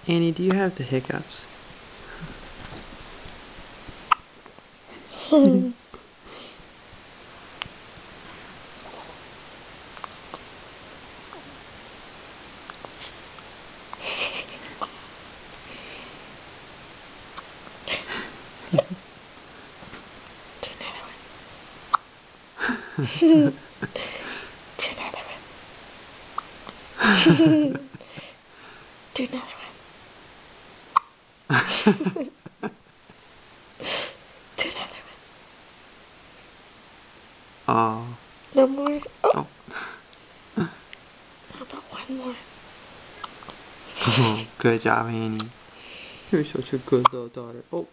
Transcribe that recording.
Annie, do you have the hiccups? Do another one. Do another one. Do another one. Oh. No more? Oh. Oh. How about one more? Oh, good job, Annie. You're such a good little daughter. Oh.